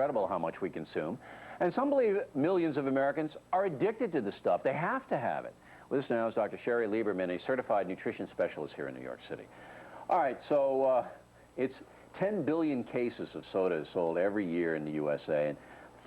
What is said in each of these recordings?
incredible how much we consume. And some believe millions of Americans are addicted to the stuff. They have to have it. With us now is Dr. Sherry Lieberman, a certified nutrition specialist here in New York City. All right, so it's 10 billion cases of soda is sold every year in the USA, and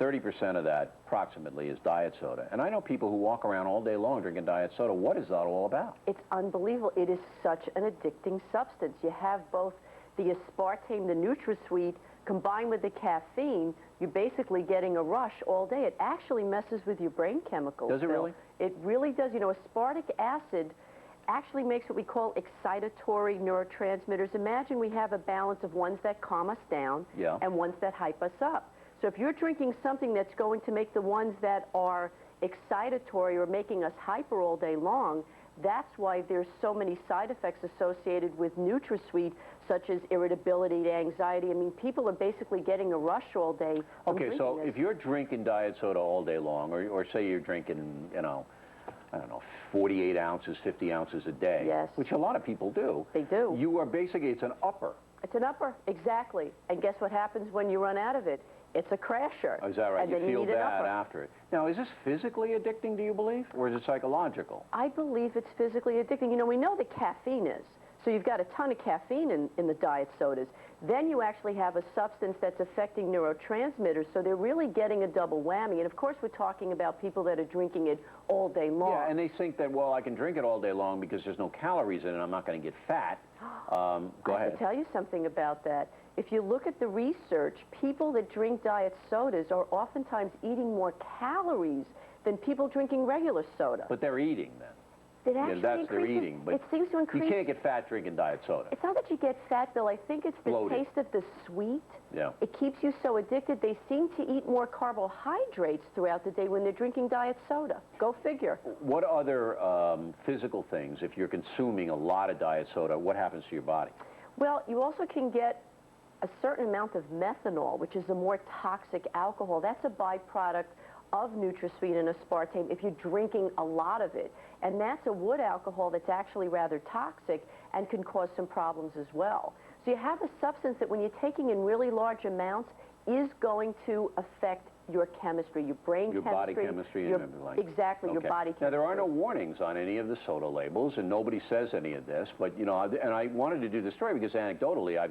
30% of that, approximately, is diet soda. And I know people who walk around all day long drinking diet soda. What is that all about? It's unbelievable. It is such an addicting substance. You have both the aspartame, the NutraSweet, combined with the caffeine. You're basically getting a rush all day. It actually messes with your brain chemicals. Does it really? It really does. You know, aspartic acid actually makes what we call excitatory neurotransmitters. Imagine we have a balance of ones that calm us down and ones that hype us up. So if you're drinking something that's going to make the ones that are excitatory or making us hyper all day long, that's why there's so many side effects associated with NutraSweet, such as irritability, anxiety. I mean, people are basically getting a rush all day. Okay, so if you're drinking diet soda all day long, or say you're drinking, you know, I don't know, 48 ounces, 50 ounces a day, which a lot of people do. They do. You are basically, it's an upper. It's an upper, exactly. And guess what happens when you run out of it? It's a crasher. Oh, is that right? And you then feel need bad after it. Now, is this physically addicting, do you believe, or is it psychological? I believe it's physically addicting. You know, we know that caffeine is. So you've got a ton of caffeine in the diet sodas. Then you actually have a substance that's affecting neurotransmitters, so they're really getting a double whammy. And of course, we're talking about people that are drinking it all day long. Yeah, and they think that, well, I can drink it all day long because there's no calories in it, I'm not going to get fat. Go ahead. I can tell you something about that. If you look at the research, people that drink diet sodas are oftentimes eating more calories than people drinking regular soda. But they're eating then. It actually that's their eating. But it seems to increase. You can't get fat drinking diet soda. It's not that you get fat, Bill. I think it's the Bloated. taste of the sweet. Yeah. It keeps you so addicted. They seem to eat more carbohydrates throughout the day when they're drinking diet soda. Go figure. What other physical things, if you're consuming a lot of diet soda, what happens to your body? Well, you also can get a certain amount of methanol, which is a more toxic alcohol. That's a byproduct of NutraSweet and aspartame if you're drinking a lot of it. And that's a wood alcohol that's actually rather toxic and can cause some problems as well. So you have a substance that when you're taking in really large amounts is going to affect your chemistry, your brain chemistry. Your body chemistry and everything like that. Exactly, your body chemistry. Now, there are no warnings on any of the soda labels, and nobody says any of this, but, you know, and I wanted to do this story because anecdotally, I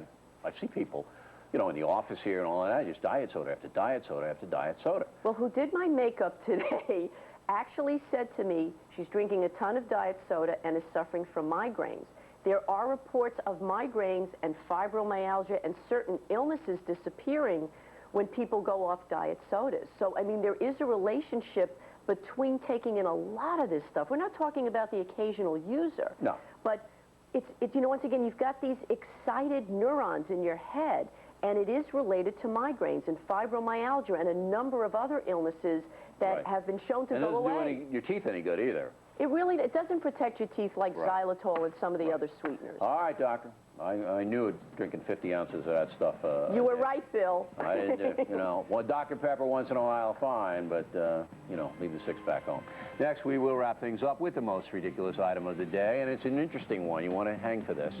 see people, you know, in the office here and all that, just diet soda after diet soda after diet soda. Well, who did my makeup today actually said to me she's drinking a ton of diet soda and is suffering from migraines. There are reports of migraines and fibromyalgia and certain illnesses disappearing when people go off diet sodas. So, I mean, there is a relationship between taking in a lot of this stuff. We're not talking about the occasional user. No. But it's you know, once again, you've got these excited neurons in your head, and it is related to migraines and fibromyalgia and a number of other illnesses that have been shown to go away. And it doesn't do your teeth any good either. It doesn't protect your teeth like xylitol and some of the other sweeteners. All right, doctor. I knew it, drinking 50 ounces of that stuff. You were right, Bill. I didn't, you know, well, Dr. Pepper once in a while, fine, but, you know, leave the six-pack home. Next, we will wrap things up with the most ridiculous item of the day, and it's an interesting one. You want to hang for this.